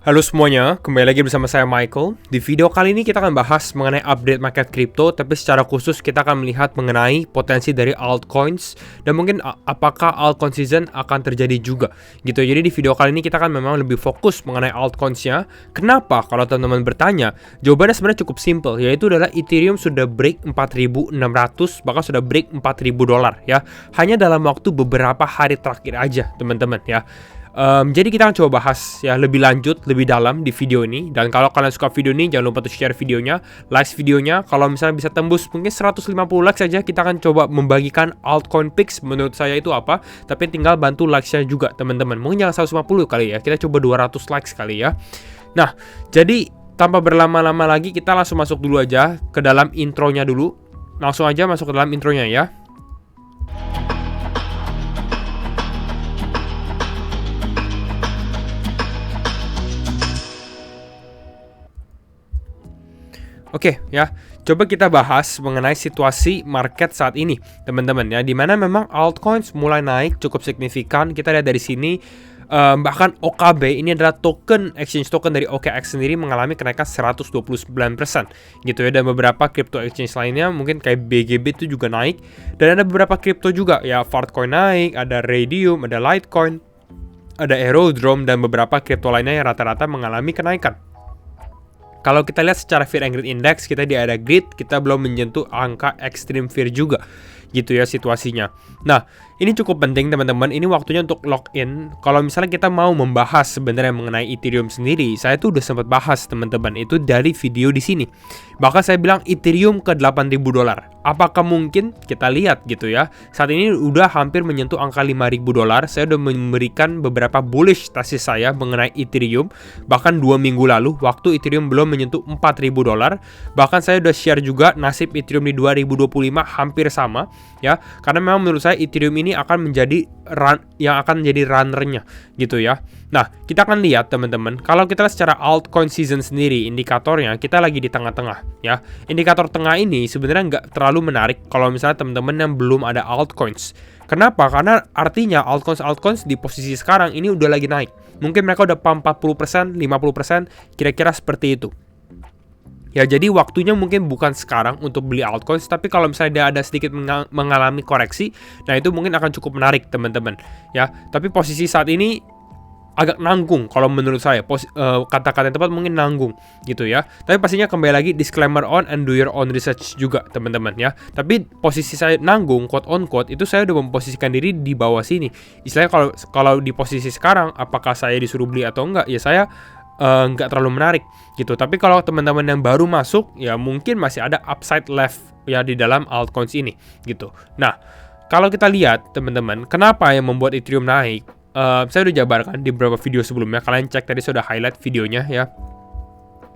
Halo semuanya, kembali lagi bersama saya Michael. Di video kali ini kita akan bahas mengenai update market kripto, tapi secara khusus kita akan melihat mengenai potensi dari altcoins dan mungkin apakah altcoin season akan terjadi juga gitu. Jadi di video kali ini kita akan memang lebih fokus mengenai altcoins-nya. Kenapa? Kalau teman-teman bertanya, jawabannya sebenarnya cukup simple, yaitu adalah Ethereum sudah break 4.600, bahkan sudah break $4.000 ya. Hanya dalam waktu beberapa hari terakhir aja, teman-teman ya. Jadi kita akan coba bahas ya lebih lanjut, lebih dalam di video ini. Dan kalau kalian suka video ini, jangan lupa untuk share videonya, like videonya. Kalau misalnya bisa tembus mungkin 150 likes saja, kita akan coba membagikan altcoin picks menurut saya itu apa. Tapi tinggal bantu likes-nya juga teman-teman. Mungkin jangan 150 kali ya, kita coba 200 likes kali ya. Nah, jadi tanpa berlama-lama lagi, kita langsung masuk dulu aja ke dalam intronya dulu. Langsung aja masuk ke dalam intronya ya. Oke ya, coba kita bahas mengenai situasi market saat ini, teman-teman ya, dimana memang altcoins mulai naik cukup signifikan. Kita lihat dari sini, bahkan OKB ini adalah exchange token dari OKX sendiri mengalami kenaikan 129% gitu ya, dan beberapa crypto exchange lainnya mungkin kayak BGB itu juga naik, dan ada beberapa crypto juga ya, Fartcoin naik, ada Raydium, ada Litecoin, ada Aerodrome, dan beberapa crypto lainnya yang rata-rata mengalami kenaikan. Kalau kita lihat secara Fear and Greed Index, kita di area greed, kita belum menyentuh angka extreme fear juga gitu ya situasinya. Nah, ini cukup penting teman-teman, ini waktunya untuk login. Kalau misalnya kita mau membahas sebenarnya mengenai Ethereum sendiri, saya tuh udah sempat bahas teman-teman, itu dari video di sini. Bahkan saya bilang Ethereum ke $8.000. Apakah mungkin? Kita lihat gitu ya. Saat ini udah hampir menyentuh angka $5.000. Saya udah memberikan beberapa bullish tesis saya mengenai Ethereum. Bahkan 2 minggu lalu, waktu Ethereum belum menyentuh $4.000. Bahkan saya udah share juga nasib Ethereum di 2025 hampir sama ya. Karena memang menurut saya Ethereum ini akan menjadi runner-nya gitu ya. Nah, kita akan lihat teman-teman, kalau kita lihat secara altcoin season sendiri, indikatornya kita lagi di tengah-tengah ya. Indikator tengah ini sebenarnya nggak terlalu menarik kalau misalnya teman-teman yang belum ada altcoins. Kenapa? Karena artinya altcoins di posisi sekarang ini udah lagi naik. Mungkin mereka udah 40%, 50%, kira-kira seperti itu. Ya, jadi waktunya mungkin bukan sekarang untuk beli altcoins, tapi kalau misalnya dia ada sedikit mengalami koreksi, nah itu mungkin akan cukup menarik teman-teman ya. Tapi posisi saat ini agak nanggung kalau menurut saya, kata-kata yang tepat mungkin nanggung gitu ya. Tapi pastinya kembali lagi disclaimer on and do your own research juga teman-teman ya. Tapi posisi saya nanggung, quote on quote, itu saya udah memposisikan diri di bawah sini. Istilahnya kalau di posisi sekarang, apakah saya disuruh beli atau enggak, ya saya nggak terlalu menarik gitu. Tapi kalau teman-teman yang baru masuk, ya mungkin masih ada upside left ya di dalam altcoins ini gitu. Nah, kalau kita lihat teman-teman, kenapa yang membuat Ethereum naik, saya udah jabarkan di beberapa video sebelumnya. Kalian cek tadi, saya udah highlight videonya ya.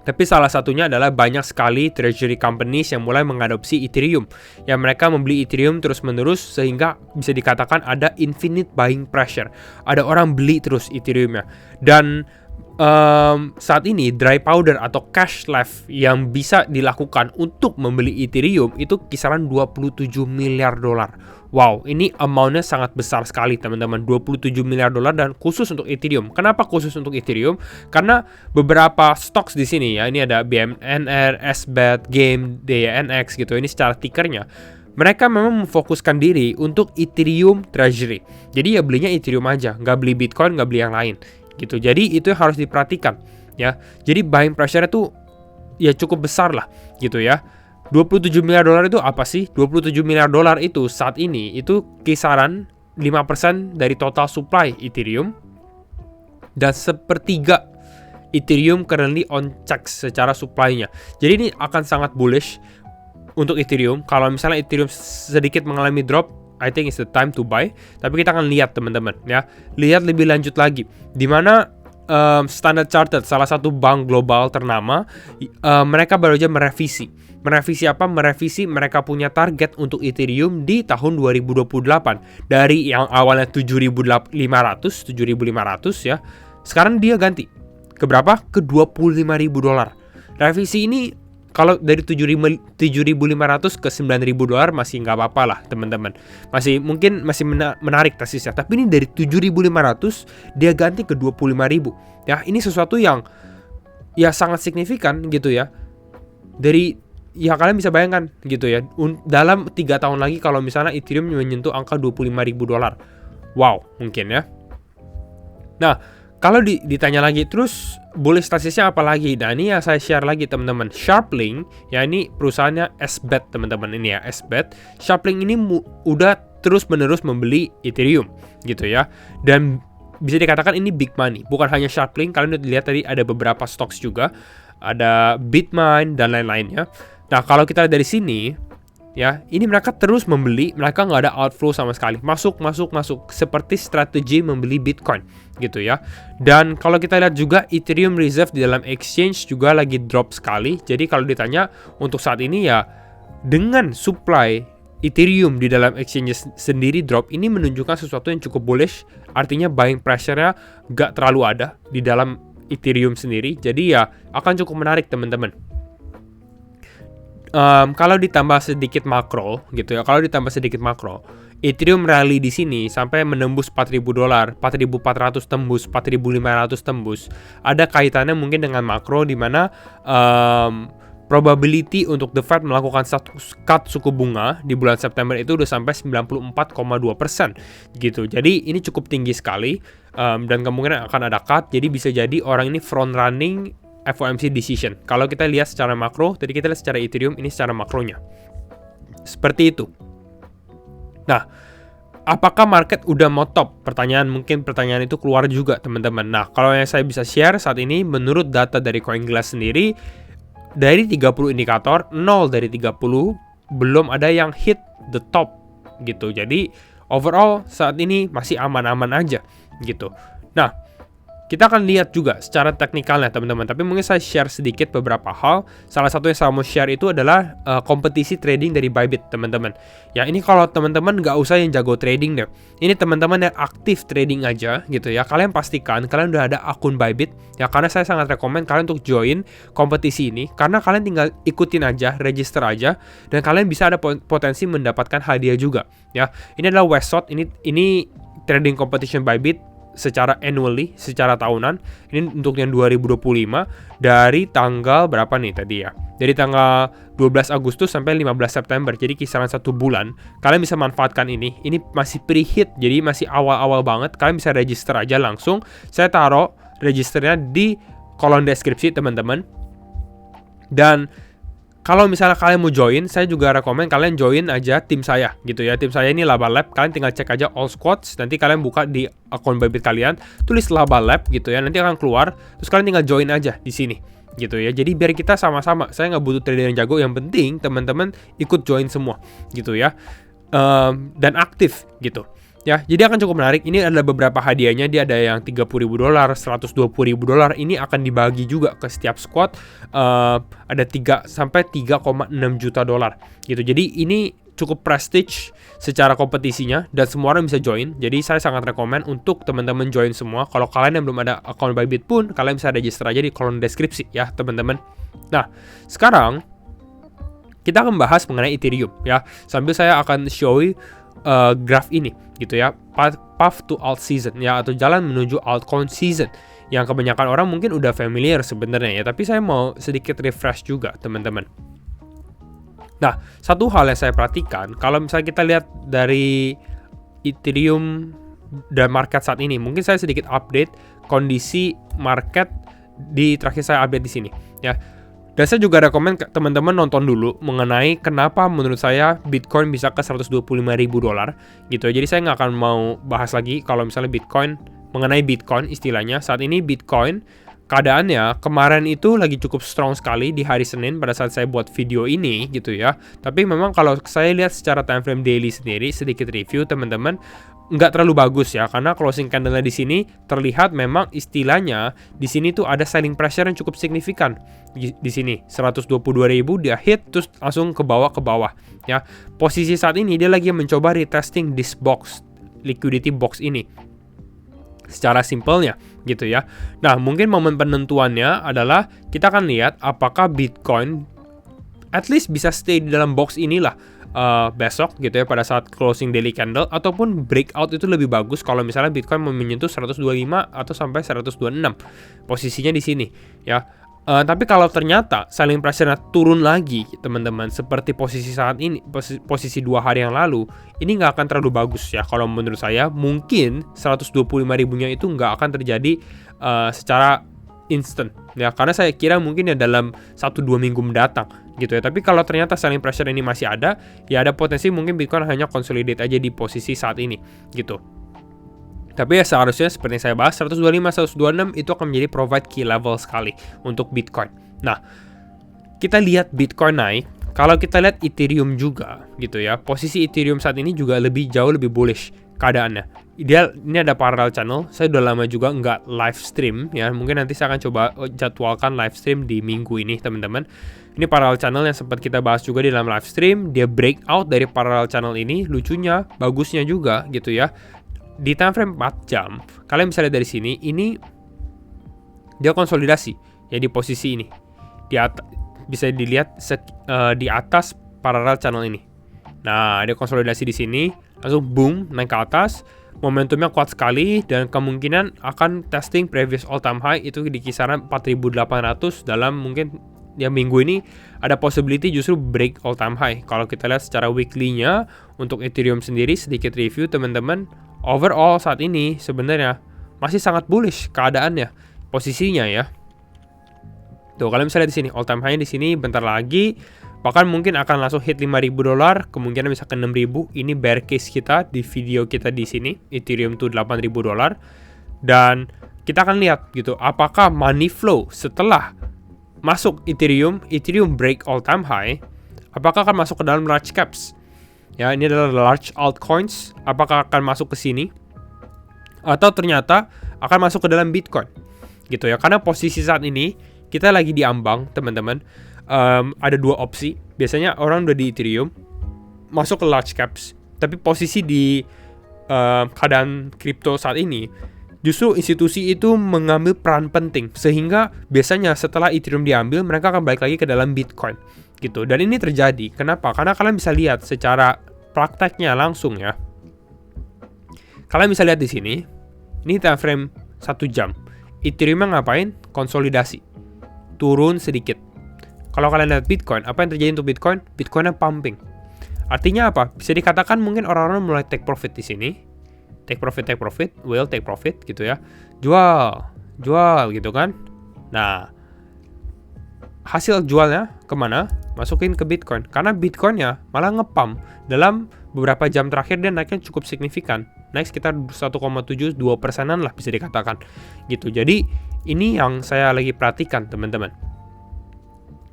Tapi salah satunya adalah banyak sekali treasury companies yang mulai mengadopsi Ethereum. Ya, mereka membeli Ethereum terus-menerus sehingga bisa dikatakan ada infinite buying pressure. Ada orang beli terus Ethereum-nya. Dan saat ini dry powder atau cash left yang bisa dilakukan untuk membeli Ethereum itu kisaran $27 miliar. Wow, ini amount-nya sangat besar sekali teman-teman, $27 miliar, dan khusus untuk Ethereum. Kenapa khusus untuk Ethereum? Karena beberapa stocks di sini ya, ini ada BMNR, SBAT, Game, DYNX gitu. Ini secara tickernya. Mereka memang memfokuskan diri untuk Ethereum Treasury. Jadi ya belinya Ethereum aja, nggak beli Bitcoin, nggak beli yang lain gitu. Jadi itu yang harus diperhatikan ya. Jadi buying pressure itu ya cukup besar lah gitu ya. $27 miliar itu apa sih? $27 miliar itu saat ini itu kisaran 5% dari total supply Ethereum, dan sepertiga Ethereum currently on check secara supply-nya. Jadi ini akan sangat bullish untuk Ethereum. Kalau misalnya Ethereum sedikit mengalami drop, I think it's the time to buy. Tapi kita akan lihat teman-teman ya. Lihat lebih lanjut lagi. Dimana Standard Chartered, salah satu bank global ternama, mereka baru aja merevisi. Merevisi apa? Merevisi mereka punya target untuk Ethereum di tahun 2028. Dari yang awalnya 7.500 ya. Sekarang dia ganti. Ke berapa? Ke $25.000. Revisi ini Kalau dari 7.500 ke 9.000 dolar masih nggak apa-apa lah teman-teman, masih menarik tesisnya. Tapi ini dari 7.500 dia ganti ke 25.000 ya. Ini sesuatu yang ya sangat signifikan gitu ya. Dari ya kalian bisa bayangkan gitu ya, dalam 3 tahun lagi kalau misalnya Ethereum menyentuh angka 25.000 dolar, wow mungkin ya. Nah, kalau ditanya lagi, terus bullish tesisnya apa lagi? Nah, ini yang saya share lagi teman-teman. Sharplink, ya ini perusahaannya SBET teman-teman, ini ya SBET. Sharplink ini udah terus-menerus membeli Ethereum gitu ya. Dan bisa dikatakan ini big money. Bukan hanya Sharplink, kalian udah lihat tadi ada beberapa stocks juga. Ada Bitmain dan lain-lainnya. Nah, kalau kita lihat dari sini, ya, ini mereka terus membeli, mereka nggak ada outflow sama sekali. Masuk, seperti strategi membeli Bitcoin, gitu ya. Dan kalau kita lihat juga, Ethereum Reserve di dalam exchange juga lagi drop sekali. Jadi kalau ditanya, untuk saat ini ya, dengan supply Ethereum di dalam exchange sendiri drop, ini menunjukkan sesuatu yang cukup bullish. Artinya buying pressure-nya nggak terlalu ada di dalam Ethereum sendiri. Jadi ya, akan cukup menarik teman-teman. Kalau ditambah sedikit makro gitu ya, Ethereum rally di sini sampai menembus 4.000 dolar, 4.400 tembus, 4.500 tembus. Ada kaitannya mungkin dengan makro di mana probability untuk The Fed melakukan cut suku bunga di bulan September itu udah sampai 94,2% gitu. Jadi ini cukup tinggi sekali, dan kemungkinan akan ada cut. Jadi bisa jadi orang ini front running FOMC decision. Kalau kita lihat secara makro, tadi kita lihat secara Ethereum, ini secara makronya. Seperti itu. Nah, apakah market udah mau top? Mungkin pertanyaan itu keluar juga, teman-teman. Nah, kalau yang saya bisa share saat ini, menurut data dari CoinGlass sendiri, dari 30 indikator, 0 dari 30, belum ada yang hit the top, gitu. Jadi, overall, saat ini masih aman-aman aja, gitu. Nah, kita akan lihat juga secara teknikalnya teman-teman, tapi mungkin saya share sedikit beberapa hal. Salah satu yang saya mau share itu adalah kompetisi trading dari Bybit teman-teman. Ya ini kalau teman-teman nggak usah yang jago trading deh. Ini teman-teman yang aktif trading aja gitu ya. Kalian pastikan kalian udah ada akun Bybit ya, karena saya sangat rekomen kalian untuk join kompetisi ini. Karena kalian tinggal ikutin aja, register aja, dan kalian bisa ada potensi mendapatkan hadiah juga ya. Ini adalah Westshot, ini trading competition Bybit secara annually, secara tahunan. Ini untuk yang 2025 dari tanggal berapa nih tadi ya? Dari tanggal 12 Agustus sampai 15 September. Jadi kisaran 1 bulan. Kalian bisa manfaatkan ini. Ini masih pre-hit, jadi masih awal-awal banget. Kalian bisa register aja langsung. Saya taruh registernya di kolom deskripsi teman-teman. Dan kalau misalnya kalian mau join, saya juga rekomen kalian join aja tim saya gitu ya. Tim saya ini Laba Lab. Kalian tinggal cek aja all squads. Nanti kalian buka di akun Bybit kalian, tulis Laba Lab gitu ya. Nanti akan keluar. Terus kalian tinggal join aja di sini gitu ya. Jadi biar kita sama-sama. Saya nggak butuh trader yang jago. Yang penting teman-teman ikut join semua gitu ya. Dan aktif gitu. Ya, jadi akan cukup menarik. Ini adalah beberapa hadiahnya. Dia ada yang 30.000 dolar, 120.000 dolar. Ini akan dibagi juga ke setiap squad. Ada 3 sampai 3,6 juta dolar gitu. Jadi ini cukup prestige secara kompetisinya dan semua orang bisa join. Jadi saya sangat rekomen untuk teman-teman join semua. Kalau kalian yang belum ada akun Bybit pun, kalian bisa register aja di kolom deskripsi ya, teman-teman. Nah, sekarang kita akan bahas mengenai Ethereum ya. Sambil saya akan show graph ini gitu ya, path to alt season ya, atau jalan menuju altcoin season, yang kebanyakan orang mungkin udah familiar sebenarnya ya, tapi saya mau sedikit refresh juga teman-teman. Nah, satu hal yang saya perhatikan, kalau misalnya kita lihat dari Ethereum dan market saat ini, mungkin saya sedikit update kondisi market di terakhir saya update di sini ya. Dan saya juga rekomen teman-teman nonton dulu mengenai kenapa menurut saya Bitcoin bisa ke 125.000 dolar gitu. Jadi saya nggak akan mau bahas lagi kalau misalnya mengenai Bitcoin istilahnya. Saat ini Bitcoin keadaannya kemarin itu lagi cukup strong sekali di hari Senin pada saat saya buat video ini gitu ya. Tapi memang kalau saya lihat secara time frame daily sendiri, sedikit review teman-teman, nggak terlalu bagus ya, karena closing candle di sini terlihat memang istilahnya di sini tuh ada selling pressure yang cukup signifikan di sini 122.000 dia hit terus langsung ke bawah ya. Posisi saat ini dia lagi mencoba retesting this box, liquidity box ini secara simpelnya gitu ya. Nah, mungkin momen penentuannya adalah kita akan lihat apakah Bitcoin at least bisa stay di dalam box inilah besok gitu ya, pada saat closing daily candle, ataupun breakout itu lebih bagus kalau misalnya Bitcoin mau menyentuh 125 atau sampai 126 posisinya di sini ya. Tapi kalau ternyata selling pressure-nya turun lagi teman-teman, seperti posisi saat ini, posisi 2 hari yang lalu, ini nggak akan terlalu bagus ya. Kalau menurut saya mungkin 125 ribunya itu nggak akan terjadi secara instant ya, karena saya kira mungkin ya dalam 1-2 minggu mendatang gitu ya. Tapi kalau ternyata selling pressure ini masih ada, ya ada potensi mungkin Bitcoin hanya consolidate aja di posisi saat ini gitu. Tapi ya seharusnya seperti yang saya bahas, 125, 126 itu akan menjadi provide key level sekali untuk Bitcoin. Nah, kita lihat Bitcoin naik, kalau kita lihat Ethereum juga gitu ya, posisi Ethereum saat ini juga jauh lebih bullish keadaannya. Ideal, ini ada parallel channel, saya udah lama juga nggak live stream ya, mungkin nanti saya akan coba jadwalkan live stream di minggu ini teman-teman. Ini parallel channel yang sempat kita bahas juga di dalam live stream, dia breakout dari parallel channel ini, lucunya, bagusnya juga gitu ya. Di time frame 4 jam, kalian bisa lihat dari sini, ini dia konsolidasi ya di posisi ini. Bisa dilihat di atas parallel channel ini. Nah, dia konsolidasi di sini, langsung boom naik ke atas, momentumnya kuat sekali dan kemungkinan akan testing previous all time high itu di kisaran 4.800 dalam mungkin ya minggu ini ada possibility justru break all time high. Kalau kita lihat secara weekly-nya untuk Ethereum sendiri, sedikit review teman-teman. Overall saat ini sebenarnya masih sangat bullish keadaannya, posisinya ya. Tuh kalian bisa lihat di sini all time high di sini bentar lagi, bahkan mungkin akan langsung hit $5.000, kemungkinan bisa ke 6.000. Ini bear case kita di video kita di sini, Ethereum tuh $8.000. Dan kita akan lihat gitu, apakah money flow setelah masuk Ethereum break all time high, apakah akan masuk ke dalam large caps? Ya, ini adalah large altcoins, apakah akan masuk ke sini atau ternyata akan masuk ke dalam Bitcoin gitu ya. Karena posisi saat ini kita lagi diambang teman-teman, ada 2 opsi. Biasanya orang udah di Ethereum masuk ke large caps, tapi posisi di keadaan kripto saat ini justru institusi itu mengambil peran penting, sehingga biasanya setelah Ethereum diambil mereka akan balik lagi ke dalam Bitcoin gitu. Dan ini terjadi kenapa? Karena kalian bisa lihat secara prakteknya langsung ya. Kalian bisa lihat di sini, ini time frame 1 jam. Ethereum ngapain? Konsolidasi, turun sedikit. Kalau kalian lihat Bitcoin, apa yang terjadi untuk Bitcoin? Bitcoinnya pumping. Artinya apa? Bisa dikatakan mungkin orang-orang mulai take profit di sini. Take profit, will take profit gitu ya. Jual gitu kan. Nah, hasil jualnya kemana? Masukin ke Bitcoin. Karena Bitcoinnya malah ngepump. Dalam beberapa jam terakhir dia naiknya cukup signifikan. Naik sekitar 1,72% lah bisa dikatakan. Gitu. Jadi ini yang saya lagi perhatikan teman-teman.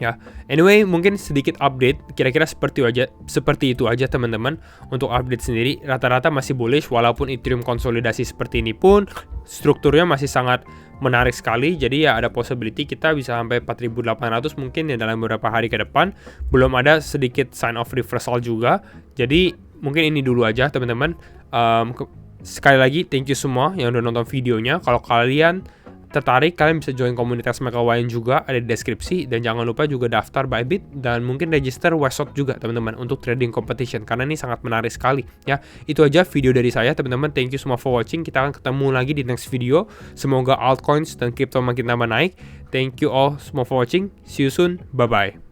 Ya, anyway mungkin sedikit update, kira-kira seperti itu aja teman-teman. Untuk update sendiri rata-rata masih bullish, walaupun Ethereum konsolidasi seperti ini pun strukturnya masih sangat menarik sekali. Jadi ya ada possibility kita bisa sampai 4.800 mungkin ya dalam beberapa hari ke depan. Belum ada sedikit sign of reversal juga. Jadi mungkin ini dulu aja teman-teman. Sekali lagi thank you semua yang udah nonton videonya. Kalau kalian tertarik, kalian bisa join komunitas McAwayan juga, ada di deskripsi. Dan jangan lupa juga daftar Bybit dan mungkin register Westshot juga teman-teman untuk trading competition, karena ini sangat menarik sekali ya. Itu aja video dari saya teman-teman, thank you semua for watching. Kita akan ketemu lagi di next video. Semoga altcoins dan crypto makin tambah naik. Thank you all semua for watching, see you soon, bye bye.